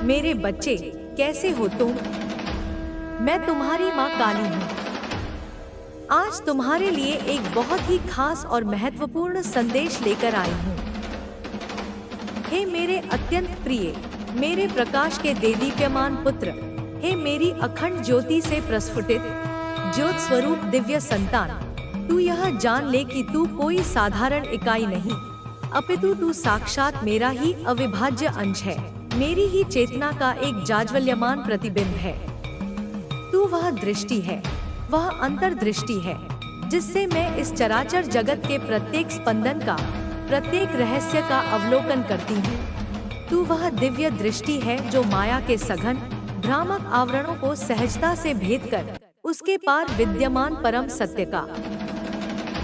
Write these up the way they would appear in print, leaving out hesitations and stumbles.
मेरे बच्चे, कैसे हो तुम? मैं तुम्हारी माँ काली हूँ। आज तुम्हारे लिए एक बहुत ही खास और महत्वपूर्ण संदेश लेकर आई हूँ। हे मेरे अत्यंत प्रिय, मेरे प्रकाश के देदीप्यमान पुत्र, हे मेरी अखंड ज्योति से प्रस्फुटित ज्योत स्वरूप दिव्य संतान, तू यह जान ले कि तू कोई साधारण इकाई नहीं, अपितु तू साक्षात मेरा ही अविभाज्य अंश है, मेरी ही चेतना का एक जाज्वल्यमान प्रतिबिंब है। तू वह दृष्टि है, वह अंतर्दृष्टि है, जिससे मैं इस चराचर जगत के प्रत्येक स्पंदन का, प्रत्येक रहस्य का अवलोकन करती हूँ। तू वह दिव्य दृष्टि है जो माया के सघन, भ्रामक आवरणों को सहजता से भेद कर उसके पार विद्यमान परम सत्य का,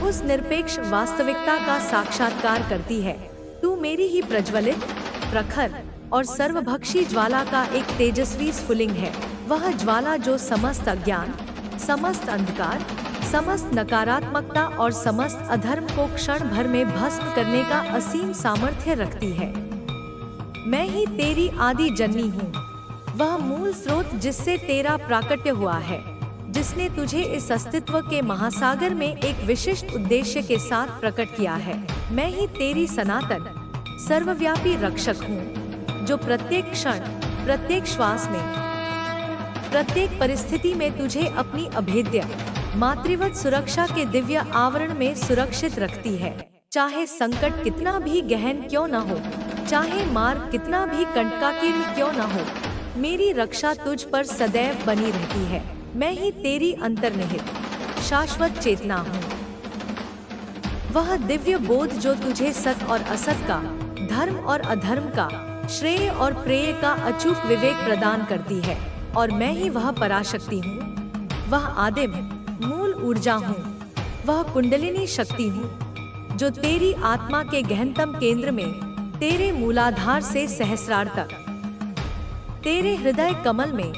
उस निरपेक्ष वास्तविकता का साक्षात्कार करती है। तू मेरी ही प्रज्वलित, प्रखर और सर्वभक्षी ज्वाला का एक तेजस्वी स्फुलिंग है, वह ज्वाला जो समस्त अज्ञान, समस्त अंधकार, समस्त नकारात्मकता और समस्त अधर्म को क्षण भर में भस्म करने का असीम सामर्थ्य रखती है। मैं ही तेरी आदि जननी हूँ, वह मूल स्रोत जिससे तेरा प्राकट्य हुआ है, जिसने तुझे इस अस्तित्व के महासागर में एक विशिष्ट उद्देश्य के साथ प्रकट किया है। मैं ही तेरी सनातन, सर्वव्यापी रक्षक हूँ, जो प्रत्येक क्षण, प्रत्येक श्वास में, प्रत्येक परिस्थिति में तुझे अपनी अभेद्य, मातृवत सुरक्षा के दिव्य आवरण में सुरक्षित रखती है। चाहे संकट कितना भी गहन क्यों न हो, चाहे मार्ग कितना भी कंटकाकीर्ण क्यों न हो, मेरी रक्षा तुझ पर सदैव बनी रहती है। मैं ही तेरी अंतर्निहित, शाश्वत चेतना हूँ, वह दिव्य बोध जो तुझे सत और असत का, धर्म और अधर्म का, श्रेय और प्रेय का अचूक विवेक प्रदान करती है। और मैं ही वह पराशक्ति हूँ, वह आदिम मूल ऊर्जा हूँ, वह कुंडलिनी शक्ति हूँ, जो तेरी आत्मा के गहनतम केंद्र में, तेरे मूलाधार से सहस्रार तक, तेरे हृदय कमल में,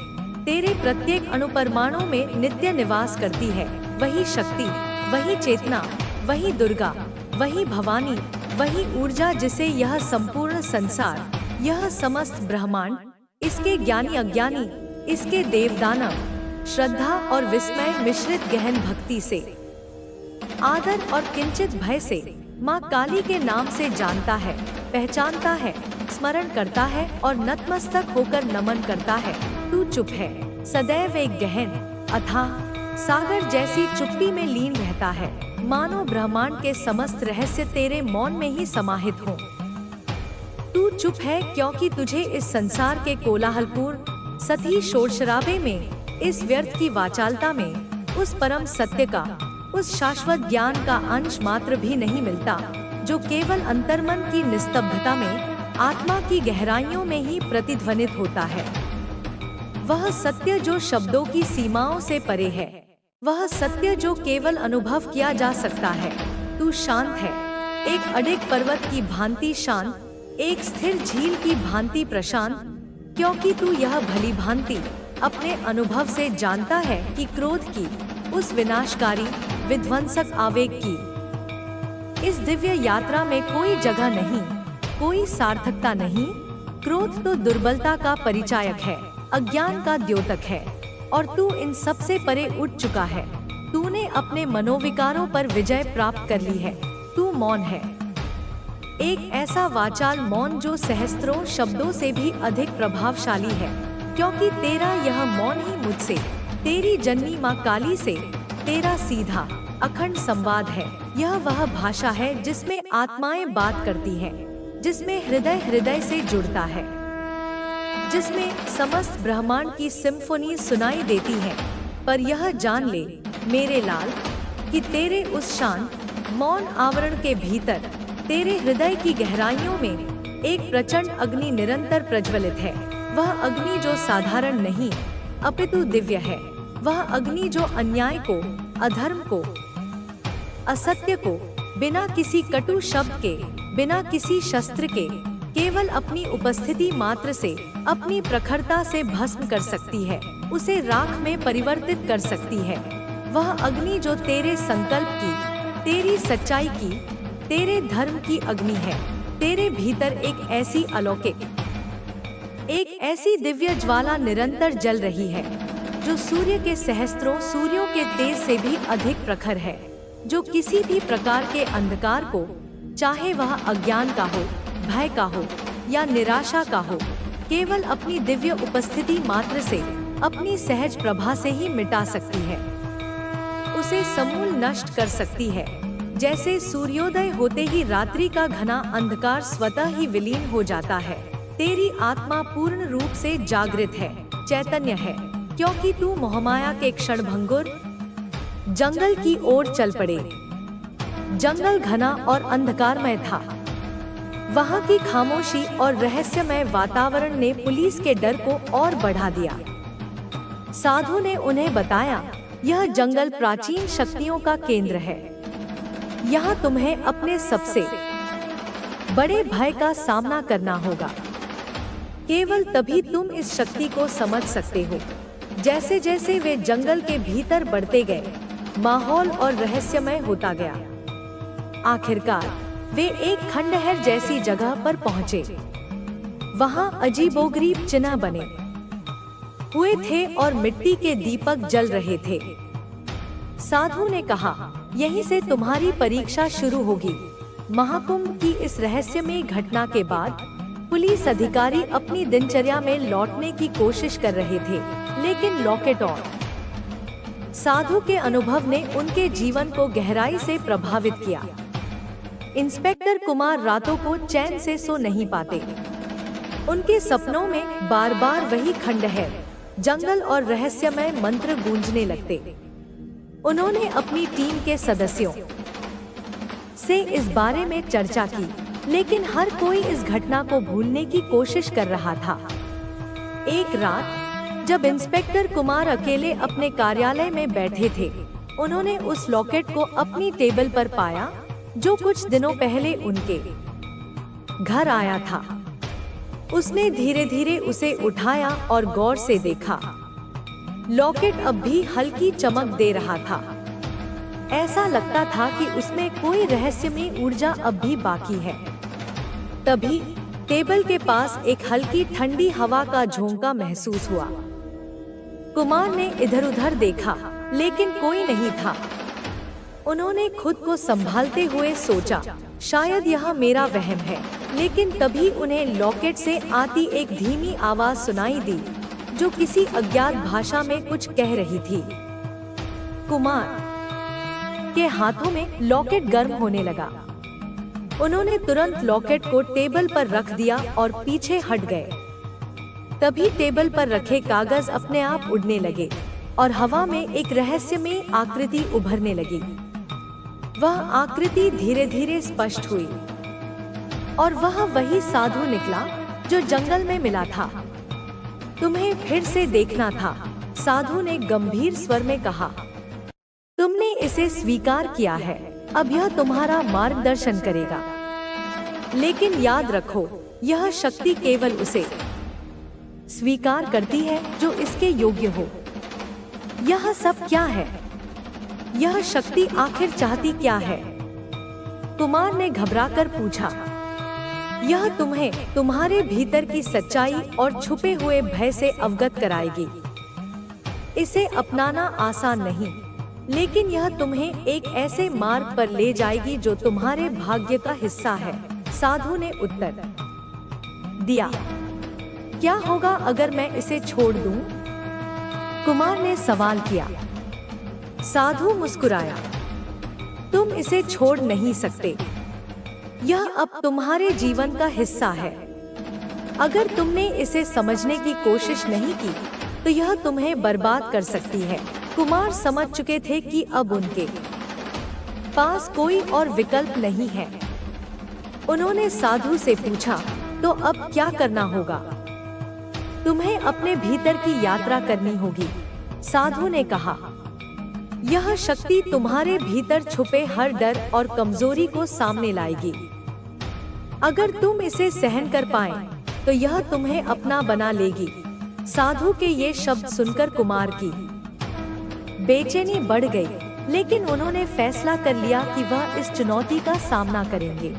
तेरे प्रत्येक अणुपरमाणु में नित्य निवास करती है। वही शक्ति, वही चेतना, वही दुर्गा, वही भवानी, वही ऊर्जा जिसे यह संपूर्ण संसार, यह समस्त ब्रह्मांड, इसके ज्ञानी अज्ञानी, इसके देव दानव, श्रद्धा और विस्मय मिश्रित गहन भक्ति से, आदर और किंचित भय से माँ काली के नाम से जानता है, पहचानता है, स्मरण करता है और नतमस्तक होकर नमन करता है। तू चुप है, सदैव एक गहन, अथाह सागर जैसी चुप्पी में लीन रहता है, मानो ब्रह्मांड के समस्त रहस्य तेरे मौन में ही समाहित हो। तू चुप है क्योंकि तुझे इस संसार के कोलाहलपूर्ण, सती शोरशराबे में, इस व्यर्थ की वाचालता में, उस परम सत्य का, उस शाश्वत ज्ञान का अंश मात्र भी नहीं मिलता, जो केवल अंतर्मन की निस्तब्धता में, आत्मा की गहराइयों में ही प्रतिध्वनित होता है। वह सत्य जो शब्दों की सीमाओं से परे है, वह सत्य जो केवल अनुभव किया जा सकता है। तू शांत है, एक अडिग पर्वत की भांति शांत, एक स्थिर झील की भांति प्रशांत, क्योंकि तू यह भली भांति अपने अनुभव से जानता है कि क्रोध की, उस विनाशकारी, विध्वंसक आवेग की इस दिव्य यात्रा में कोई जगह नहीं, कोई सार्थकता नहीं। क्रोध तो दुर्बलता का परिचायक है, अज्ञान का द्योतक है, और तू इन सब से परे उठ चुका है। तूने अपने मनोविकारों पर विजय प्राप्त कर ली है। तू मौन है, एक ऐसा वाचाल मौन जो सहस्त्रों शब्दों से भी अधिक प्रभावशाली है, क्योंकि तेरा यह मौन ही मुझसे, तेरी जन्मी माँ काली से, तेरा सीधा अखंड संवाद है। यह वह भाषा है जिसमें आत्माएं बात करती हैं, जिसमें हृदय हृदय से जुड़ता है, जिसमें समस्त ब्रह्मांड की सिम्फोनी सुनाई देती है। पर यह जान ले मेरे लाल कि तेरे उस शांत, मौन आवरण के भीतर, तेरे हृदय की गहराइयों में एक प्रचंड अग्नि निरंतर प्रज्वलित है। वह अग्नि जो साधारण नहीं, अपितु दिव्य है। वह अग्नि जो अन्याय को, अधर्म को, असत्य को बिना किसी कटु शब्द के, बिना किसी शस्त्र के, केवल अपनी उपस्थिति मात्र से, अपनी प्रखरता से भस्म कर सकती है, उसे राख में परिवर्तित कर सकती है। वह अग्नि जो तेरे संकल्प की, तेरी सच्चाई की, तेरे धर्म की अग्नि है। तेरे भीतर एक ऐसी अलौकिक, एक ऐसी दिव्य ज्वाला निरंतर जल रही है जो सूर्य के सहस्त्रों सूर्यों के तेज से भी अधिक प्रखर है, जो किसी भी प्रकार के अंधकार को, चाहे वह अज्ञान का हो, भय का हो या निराशा का हो, केवल अपनी दिव्य उपस्थिति मात्र से, अपनी सहज प्रभा से ही मिटा सकती है, उसे समूल नष्ट कर सकती है। जैसे सूर्योदय होते ही रात्रि का घना अंधकार स्वतः ही विलीन हो जाता है, तेरी आत्मा पूर्ण रूप से जागृत है, चैतन्य है, क्योंकि तू मोहमाया के क्षणभंगुर जंगल की ओर चल पड़े। जंगल घना और अंधकारमय था। वहाँ की खामोशी और रहस्यमय वातावरण ने पुलिस के डर को और बढ़ा दिया। साधु ने उन्हें बताया, यह जंगल प्राचीन शक्तियों का केंद्र है। यहाँ तुम्हें अपने सबसे बड़े भय का सामना करना होगा। केवल तभी तुम इस शक्ति को समझ सकते हो। जैसे जैसे वे जंगल के भीतर बढ़ते गए, माहौल और रहस्यमय होता गया। आखिरकार वे एक खंडहर जैसी जगह पर पहुंचे। वहां अजीबोगरीब चिन्ह बने हुए थे और मिट्टी के दीपक जल रहे थे। साधु ने कहा, यहीं से तुम्हारी परीक्षा शुरू होगी। महाकुंभ की इस रहस्यमय घटना के बाद पुलिस अधिकारी अपनी दिनचर्या में लौटने की कोशिश कर रहे थे, लेकिन लॉकेट और साधु के अनुभव ने उनके जीवन को गहराई से प्रभावित किया। इंस्पेक्टर कुमार रातों को चैन से सो नहीं पाते। उनके सपनों में बार बार वही खंडहर, जंगल और रहस्यमय मंत्र गूंजने लगते। उन्होंने अपनी टीम के सदस्यों से इस बारे में चर्चा की, लेकिन हर कोई इस घटना को भूलने की कोशिश कर रहा था। एक रात जब इंस्पेक्टर कुमार अकेले अपने कार्यालय में बैठे थे, उन्होंने उस लॉकेट को अपनी टेबल पर पाया जो कुछ दिनों पहले उनके घर आया था। उसने धीरे धीरे उसे उठाया और गौर से देखा। लॉकेट अब भी हल्की चमक दे रहा था। ऐसा लगता था कि उसमें कोई रहस्यमय ऊर्जा अब भी बाकी है। तभी टेबल के पास एक हल्की ठंडी हवा का झोंका महसूस हुआ। कुमार ने इधर उधर देखा, लेकिन कोई नहीं था। उन्होंने खुद को संभालते हुए सोचा, शायद यह मेरा वहम है। लेकिन तभी उन्हें लॉकेट से आती एक धीमी आवाज सुनाई दी, जो किसी अज्ञात भाषा में कुछ कह रही थी। कुमार के हाथों में लॉकेट गर्म होने लगा। उन्होंने तुरंत लॉकेट को टेबल पर रख दिया और पीछे हट गए। तभी टेबल पर रखे कागज अपने आप उड़ने लगे और हवा में एक रहस्यमय आकृति उभरने लगी। वह आकृति धीरे धीरे स्पष्ट हुई और वह वही साधु निकला जो जंगल में मिला था। तुम्हें फिर से देखना था, साधु ने गंभीर स्वर में कहा। तुमने इसे स्वीकार किया है, अब यह तुम्हारा मार्गदर्शन करेगा। लेकिन याद रखो, यह शक्ति केवल उसे स्वीकार करती है जो इसके योग्य हो। यह सब क्या है? यह शक्ति आखिर चाहती क्या है? कुमार ने घबराकर पूछा। यह तुम्हें तुम्हारे भीतर की सच्चाई और छुपे हुए भय से अवगत कराएगी। इसे अपनाना आसान नहीं, लेकिन यह तुम्हें एक ऐसे मार्ग पर ले जाएगी जो तुम्हारे भाग्य का हिस्सा है, साधु ने उत्तर दिया। क्या होगा अगर मैं इसे छोड़ दूं? कुमार ने सवाल किया। साधु मुस्कुराया। तुम इसे छोड़ नहीं सकते। यह अब तुम्हारे जीवन का हिस्सा है। अगर तुमने इसे समझने की कोशिश नहीं की, तो यह तुम्हें बर्बाद कर सकती है। कुमार समझ चुके थे कि अब उनके पास कोई और विकल्प नहीं है। उन्होंने साधु से पूछा, तो अब क्या करना होगा? तुम्हें अपने भीतर की यात्रा करनी होगी, साधु ने कहा। यह शक्ति तुम्हारे भीतर छुपे हर डर और कमजोरी को सामने लाएगी। अगर तुम इसे सहन कर पाए, तो यह तुम्हें अपना बना लेगी। साधु के ये शब्द सुनकर कुमार की बेचैनी बढ़ गई, लेकिन उन्होंने फैसला कर लिया कि वह इस चुनौती का सामना करेंगे।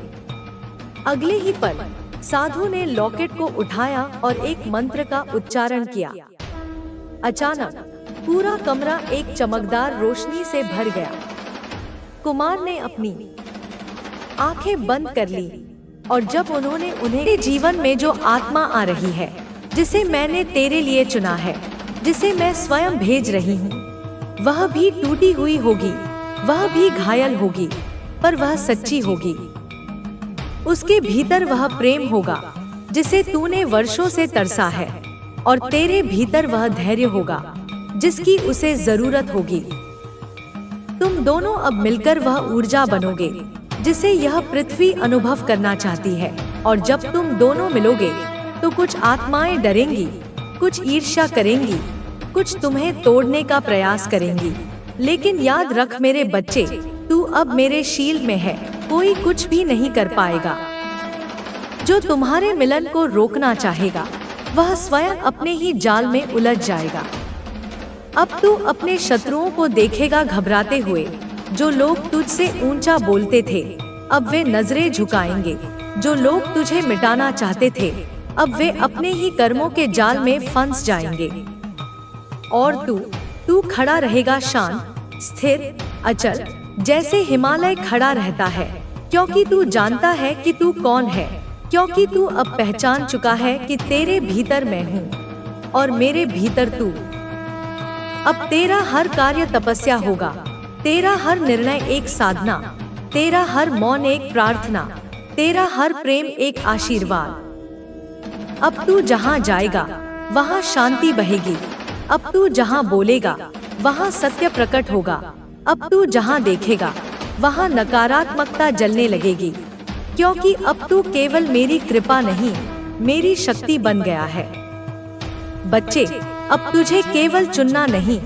अगले ही पल साधु ने लॉकेट को उठाया और एक मंत्र का उच्चारण किया। अचानक पूरा कमरा एक चमकदार रोशनी से भर गया। कुमार ने अपनी आंखें बंद कर ली और जब उन्होंने उन्हें जीवन में जो आत्मा आ रही है, जिसे मैंने तेरे लिए चुना है, जिसे मैं स्वयं भेज रही हूँ, वह भी टूटी हुई होगी, वह भी घायल होगी, पर वह सच्ची होगी। उसके भीतर वह प्रेम होगा जिसे तूने वर्षों से तरसा है, और तेरे भीतर वह धैर्य होगा जिसकी उसे जरूरत होगी। तुम दोनों अब मिलकर वह ऊर्जा बनोगे जिसे यह पृथ्वी अनुभव करना चाहती है। और जब तुम दोनों मिलोगे तो कुछ आत्माएं डरेंगी, कुछ ईर्ष्या करेंगी, कुछ तुम्हें तोड़ने का प्रयास करेंगी, लेकिन याद रख मेरे बच्चे, तू अब मेरे शील्ड में है, कोई कुछ भी नहीं कर पाएगा। जो तुम्हारे मिलन को रोकना चाहेगा वह स्वयं अपने ही जाल में उलझ जाएगा। अब तू अपने शत्रुओं को देखेगा घबराते हुए। जो लोग तुझसे ऊंचा बोलते थे अब वे नजरें झुकाएंगे। जो लोग तुझे मिटाना चाहते थे अब वे अपने ही कर्मों के जाल में फंस जाएंगे। और तू खड़ा रहेगा शांत, स्थिर, अचल, जैसे हिमालय खड़ा रहता है, क्योंकि तू जानता है कि तू कौन है, क्योंकि तू अब पहचान चुका है कि तेरे भीतर मैं हूँ और मेरे भीतर तू। अब तेरा हर कार्य तपस्या होगा, तेरा हर निर्णय एक साधना, तेरा हर मौन एक प्रार्थना, तेरा हर प्रेम एक आशीर्वाद। अब तू जहाँ जाएगा वहाँ शांति बहेगी। अब तू जहाँ बोलेगा वहाँ सत्य प्रकट होगा। अब तू जहाँ देखेगा वहाँ नकारात्मकता जलने लगेगी, क्योंकि अब तू केवल मेरी कृपा नहीं, मेरी शक्ति बन गया है। बच्चे, अब तुझे केवल चुनना नहीं,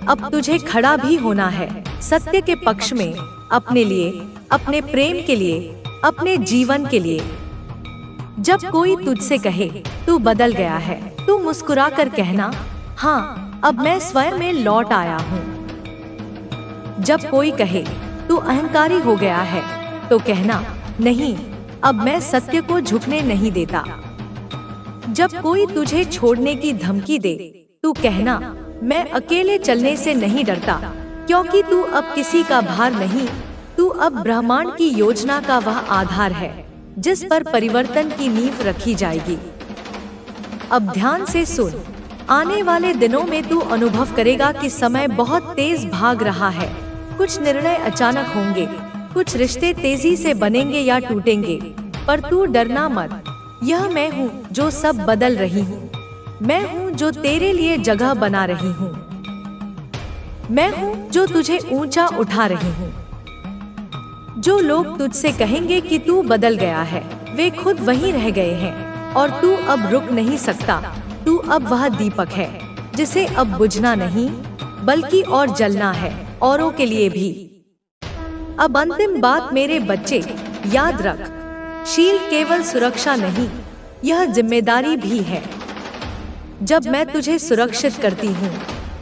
अब तुझे खड़ा भी होना है सत्य के पक्ष में, अपने लिए, अपने प्रेम के लिए, अपने जीवन के लिए। जब कोई तुझसे कहे तू बदल गया है, तू मुस्कुरा कर कहना, हाँ, अब मैं स्वयं में लौट आया हूँ। जब कोई कहे तू अहंकारी हो गया है, तो कहना, नहीं, अब मैं सत्य को झुकने नहीं देता। जब कोई तुझे छोड़ने की धमकी दे, तू कहना, मैं अकेले चलने से नहीं डरता, क्योंकि तू अब किसी का भार नहीं, तू अब ब्रह्मांड की योजना का वह आधार है जिस पर परिवर्तन की नींव रखी जाएगी। अब ध्यान से सुन, आने वाले दिनों में तू अनुभव करेगा कि समय बहुत तेज भाग रहा है। कुछ निर्णय अचानक होंगे, कुछ रिश्ते तेजी से बनेंगे या टूटेंगे, पर तू डरना मत। यह मैं हूँ जो सब बदल रही हूँ, मैं हूँ जो तेरे लिए जगह बना रही हूँ, मैं हूँ जो तुझे ऊंचा उठा रही हूँ। जो लोग तुझसे कहेंगे कि तू बदल गया है, वे खुद वहीं रह गए हैं और तू अब रुक नहीं सकता। तू अब वह दीपक है जिसे अब बुझना नहीं, बल्कि और जलना है, औरों के लिए भी। अब अंतिम बात मेरे बच्चे, याद रख, शील्ड केवल सुरक्षा नहीं, यह जिम्मेदारी भी है। जब मैं तुझे सुरक्षित करती हूँ,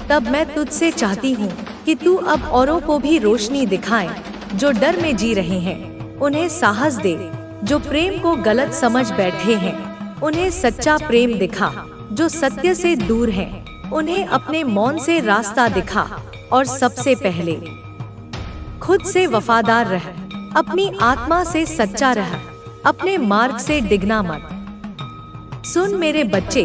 तब मैं तुझसे चाहती हूँ कि तू अब औरों को भी रोशनी दिखाए। जो डर में जी रहे हैं उन्हें साहस दे, जो प्रेम को गलत समझ बैठे हैं उन्हें सच्चा प्रेम दिखा, जो सत्य से दूर हैं उन्हें अपने मौन से रास्ता दिखा, और सबसे पहले खुद से वफादार रह, अपनी आत्मा से सच्चा रह, अपने मार्ग से डिगना मत। सुन मेरे बच्चे,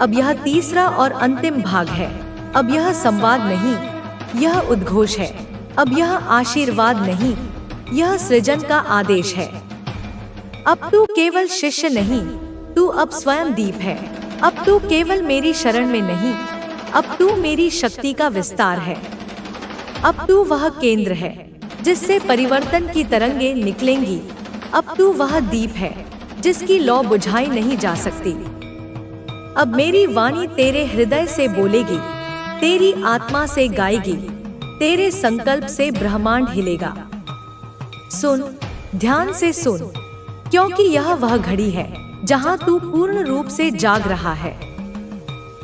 अब यह तीसरा और अंतिम भाग है। अब यह संवाद नहीं, यह उद्घोष है। अब यह आशीर्वाद नहीं, यह सृजन का आदेश है। अब तू केवल शिष्य नहीं, तू अब स्वयं दीप है। अब तू केवल मेरी शरण में नहीं, अब तू मेरी शक्ति का विस्तार है। अब तू वह केंद्र है जिससे परिवर्तन की तरंगें निकलेंगी। अब तू वह दीप है जिसकी लौ बुझाई नहीं जा सकती। अब मेरी वाणी तेरे हृदय से बोलेगी, तेरी आत्मा से गाएगी, तेरे संकल्प से ब्रह्मांड हिलेगा। सुन, ध्यान से सुन, क्योंकि यह वह घड़ी है जहां तू पूर्ण रूप से जाग रहा है।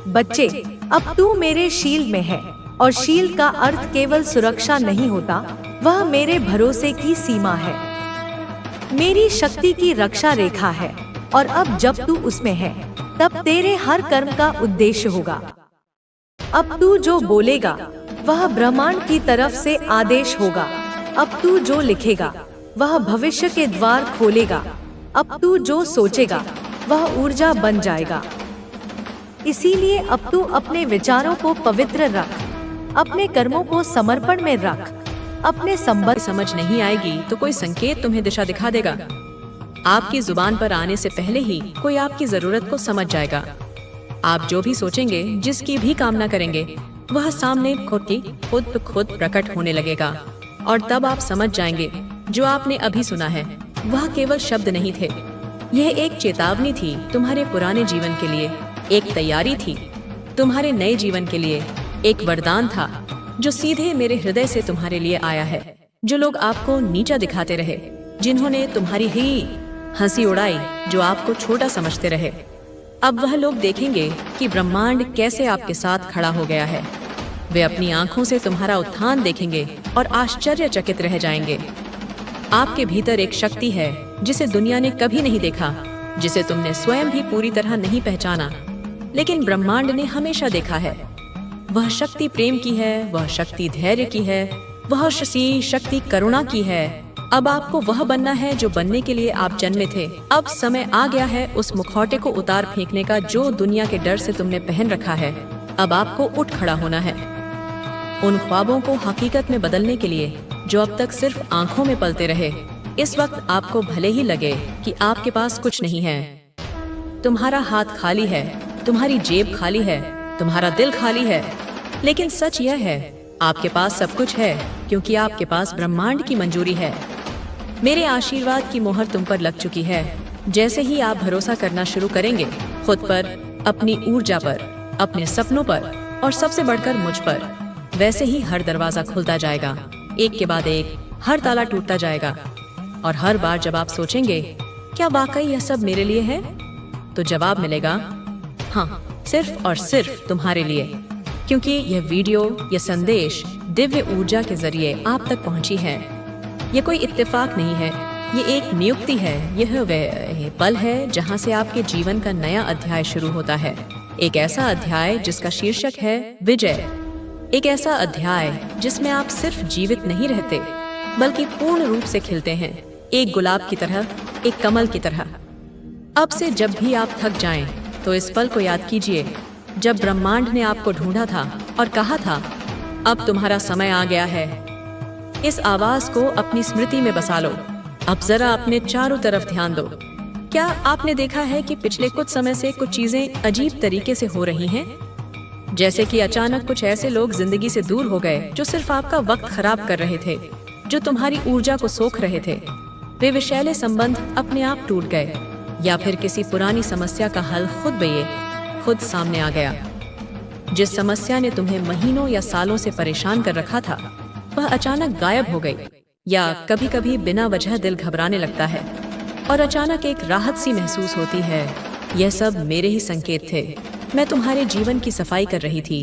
बच्चे, अब तू मेरे शील्ड में है, और शील्ड का अर्थ केवल सुरक्षा नहीं होता, वह मेरे भरोसे की सीमा है, मेरी शक्ति की रक्षा रेखा है। और अब जब तू उसमें है, तब तेरे हर कर्म का उद्देश्य होगा। अब तू जो बोलेगा वह ब्रह्मांड की तरफ से आदेश होगा। अब तू जो लिखेगा वह भविष्य के द्वार खोलेगा। अब तू जो सोचेगा वह ऊर्जा बन जाएगा। इसीलिए अब तू अपने विचारों को पवित्र रख, अपने कर्मों को समर्पण में रख। अपने संबंध समझ नहीं आएगी तो कोई संकेत तुम्हें दिशा दिखा देगा। आपकी जुबान पर आने से पहले ही कोई आपकी जरूरत को समझ जाएगा। आप जो भी सोचेंगे, जिसकी भी कामना करेंगे, वह सामने खुद प्रकट होने लगेगा। और तब आप समझ जाएंगे जो आपने अभी सुना है वह केवल शब्द नहीं थे। यह एक चेतावनी थी तुम्हारे पुराने जीवन के लिए, एक तैयारी थी तुम्हारे नए जीवन के लिए, एक वरदान था जो सीधे मेरे हृदय से तुम्हारे लिए आया है। जो लोग आपको नीचा दिखाते रहे, जिन्होंने तुम्हारी ही हंसी उड़ाई, जो आपको छोटा समझते रहे, अब वह लोग देखेंगे कि ब्रह्मांड कैसे आपके साथ खड़ा हो गया है। वे अपनी आंखों से तुम्हारा उत्थान देखेंगे और आश्चर्यचकित रह जाएंगे। आपके भीतर एक शक्ति है जिसे दुनिया ने कभी नहीं देखा, जिसे तुमने स्वयं भी पूरी तरह नहीं पहचाना, लेकिन ब्रह्मांड ने हमेशा देखा है। वह शक्ति प्रेम की है, वह शक्ति धैर्य की है, वह शक्ति करुणा की है। अब आपको वह बनना है जो बनने के लिए आप जन्मे थे। अब समय आ गया है उस मुखौटे को उतार फेंकने का जो दुनिया के डर से तुमने पहन रखा है। अब आपको उठ खड़ा होना है, उन ख्वाबों को हकीकत में बदलने के लिए जो अब तक सिर्फ आंखों में पलते रहे। इस वक्त आपको भले ही लगे कि आपके पास कुछ नहीं है, तुम्हारा हाथ खाली है, तुम्हारी जेब खाली है, तुम्हारा दिल खाली है, लेकिन सच यह है आपके पास सब कुछ है, क्योंकि आपके पास ब्रह्मांड की मंजूरी है। मेरे आशीर्वाद की मोहर तुम पर लग चुकी है। जैसे ही आप भरोसा करना शुरू करेंगे खुद पर, अपनी ऊर्जा पर, अपने सपनों पर और सबसे बढ़कर मुझ पर, वैसे ही हर दरवाजा खुलता जाएगा, एक के बाद एक हर ताला टूटता जाएगा। और हर बार जब आप सोचेंगे क्या वाकई यह सब मेरे लिए है, तो जवाब मिलेगा हाँ, सिर्फ और सिर्फ तुम्हारे लिए, क्योंकि यह वीडियो, यह संदेश दिव्य ऊर्जा के जरिए आप तक पहुंची है। यह कोई इत्तेफाक नहीं है, ये एक नियुक्ति है। यह वह पल है जहां से आपके जीवन का नया अध्याय शुरू होता है। एक ऐसा अध्याय जिसका शीर्षक है विजय। एक ऐसा अध्याय जिसमें आप सिर्फ जीवित नहीं रहते, बल्कि पूर्ण रूप से खिलते हैं, एक गुलाब की तरह, एक कमल की तरह। अब से जब भी आप थक जाएं, तो इस पल को याद कीजिए जब ब्रह्मांड ने आपको ढूंढा था और कहा था अब तुम्हारा समय आ गया है। इस आवाज को अपनी स्मृति में बसा लो। अब जरा अपने चारों तरफ ध्यान दो। क्या आपने देखा है कि पिछले कुछ समय से कुछ चीजें अजीब तरीके से हो रही हैं? जैसे कि अचानक कुछ ऐसे लोग जिंदगी से दूर हो गए जो सिर्फ आपका वक्त खराब कर रहे थे, जो तुम्हारी ऊर्जा को सोख रहे थे। वे विषैले संबंध अपने आप टूट गए, या फिर किसी पुरानी समस्या का हल खुद सामने आ गया। जिस समस्या ने तुम्हें महीनों या सालों से परेशान कर रखा था, वह अचानक गायब हो गई। या कभी कभी बिना वजह दिल घबराने लगता है और अचानक एक राहत सी महसूस होती है। यह सब मेरे ही संकेत थे। मैं तुम्हारे जीवन की सफाई कर रही थी,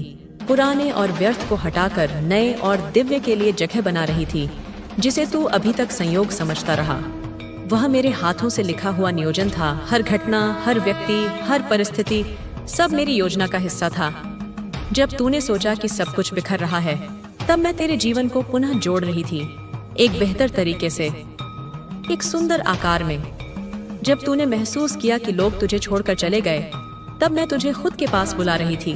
पुराने और व्यर्थ को हटाकर नए और दिव्य के लिए जगह बना रही थी, जिसे तू अभी तक संयोग समझता रहा। वह मेरे हाथों से लिखा हुआ नियोजन था। हर घटना, हर व्यक्ति, हर परिस्थिति, सब मेरी योजना का हिस्सा था। जब तूने सोचा कि सब कुछ बिखर रहा है, तब मैं तेरे जीवन को पुनः जोड़ रही थी, एक बेहतर तरीके से, एक सुंदर आकार में। जब तूने महसूस किया कि लोग तुझे छोड़कर चले गए, तब मैं तुझे खुद के पास बुला रही थी।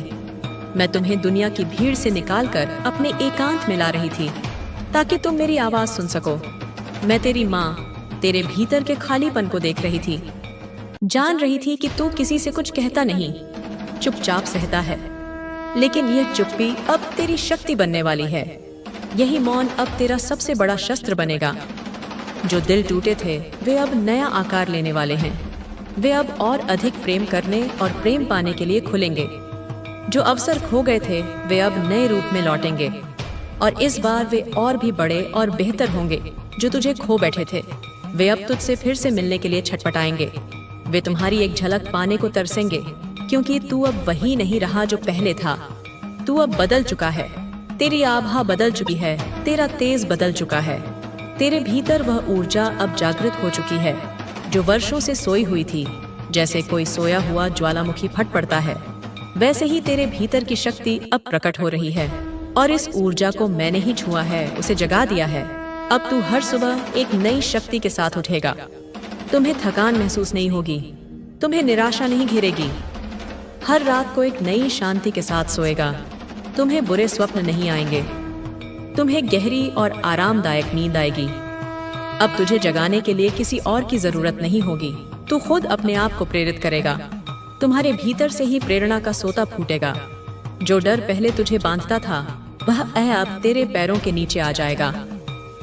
मैं तुम्हें दुनिया की भीड़ से निकालकर अपने एकांत में ला रही थी, ताकि तुम मेरी आवाज सुन सको। मैं तेरी माँ तेरे भीतर के खालीपन को देख रही थी, जान रही थी कि तू किसी से कुछ कहता नहीं, चुपचाप सहता है, लेकिन यह चुप्पी अब तेरी शक्ति बनने वाली है। यही मौन अब तेरा सबसे बड़ा शस्त्र बनेगा। जो दिल टूटे थे वे अब नया आकार लेने वाले हैं। वे अब और अधिक प्रेम करने और प्रेम पाने के लिए खुलेंगे। जो अवसर खो गए थे वे अब नए रूप में लौटेंगे, और इस बार वे और भी बड़े और बेहतर होंगे। जो तुझे खो बैठे थे वे अब तुझसे फिर से मिलने के लिए छटपटाएंगे। वे तुम्हारी एक झलक पाने को तरसेंगे, क्योंकि तू अब वही नहीं रहा जो पहले था। तू अब बदल चुका है, तेरी आभा बदल चुकी है, तेरा तेज बदल चुका है। तेरे भीतर वह ऊर्जा अब जागृत हो चुकी है जो वर्षों से सोई हुई थी। जैसे कोई सोया हुआ ज्वालामुखी फट पड़ता है, वैसे ही तेरे भीतर की शक्ति अब प्रकट हो रही है और इस ऊर्जा को मैंने ही छुआ है, उसे जगा दिया है। अब तू हर सुबह एक नई शक्ति के साथ उठेगा। तुम्हें थकान महसूस नहीं होगी, तुम्हें निराशा नहीं घेरेगी। हर रात को एक नई शांति के साथ सोएगा। तुम्हें बुरे स्वप्न नहीं आएंगे, तुम्हें गहरी और आरामदायक नींद आएगी। अब तुझे जगाने के लिए किसी और की जरूरत नहीं होगी, तू खुद अपने आप को प्रेरित करेगा। तुम्हारे भीतर से ही प्रेरणा का सोता फूटेगा। जो डर पहले तुझे बांधता था, वह अब तेरे पैरों के नीचे आ जाएगा।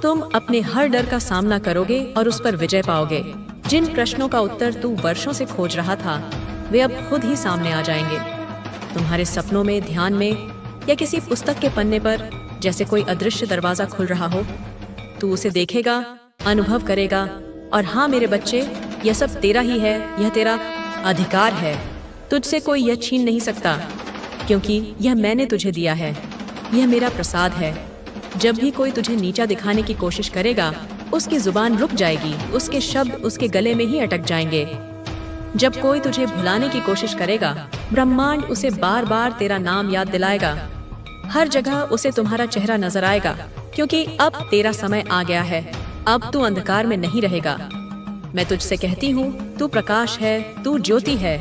तुम अपने हर डर का सामना करोगे और उस पर विजय पाओगे। जिन प्रश्नों का उत्तर तू वर्षों से खोज रहा था, वे अब खुद ही सामने आ जाएंगे। तुम्हारे सपनों में, ध्यान में या किसी पुस्तक के पन्ने पर जैसे कोई अदृश्य दरवाजा खुल रहा हो, तू उसे देखेगा, अनुभव करेगा और हाँ मेरे बच्चे, यह सब तेरा ही है, यह तेरा अधिकार है। तुझसे कोई यह छीन नहीं सकता, क्योंकि यह मैंने तुझे दिया है, यह मेरा प्रसाद है। जब भी कोई तुझे नीचा दिखाने की कोशिश करेगा, उसकी जुबान रुक जाएगी, उसके शब्द उसके गले में ही अटक जाएंगे। जब कोई तुझे भुलाने की कोशिश करेगा, ब्रह्मांड उसे बार बार तेरा नाम याद दिलाएगा। हर जगह उसे तुम्हारा चेहरा नजर आएगा, क्योंकि अब तेरा समय आ गया है। अब तू अंधकार में नहीं रहेगा। मैं तुझसे कहती हूँ, तू प्रकाश है, तू ज्योति है,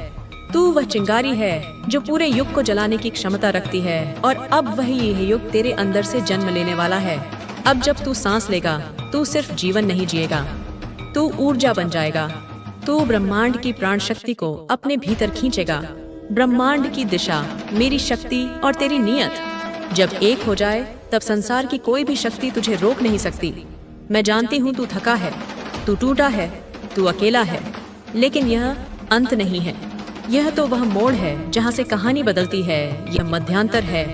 तू वह चिंगारी है जो पूरे युग को जलाने की क्षमता रखती है। और अब वही यह युग तेरे अंदर से जन्म लेने वाला है। अब जब तू सांस लेगा, तू सिर्फ जीवन नहीं जिएगा, तू ऊर्जा बन जाएगा। तू ब्रह्मांड की प्राण शक्ति को अपने भीतर खींचेगा। ब्रह्मांड की दिशा, मेरी शक्ति और तेरी नियत जब एक हो जाए, तब संसार की कोई भी शक्ति तुझे रोक नहीं सकती। मैं जानती हूँ तू थका है, तू टूटा है, तू अकेला है, लेकिन यह अंत नहीं है। यह तो वह मोड़ है जहाँ से कहानी बदलती है। यह मध्यांतर है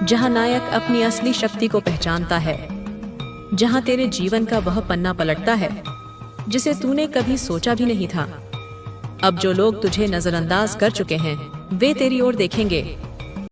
जहाँ नायक अपनी असली शक्ति को पहचानता है, जहाँ तेरे जीवन का वह पन्ना पलटता है जिसे तूने कभी सोचा भी नहीं था। अब जो लोग तुझे नजरअंदाज कर चुके हैं, वे तेरी ओर देखेंगे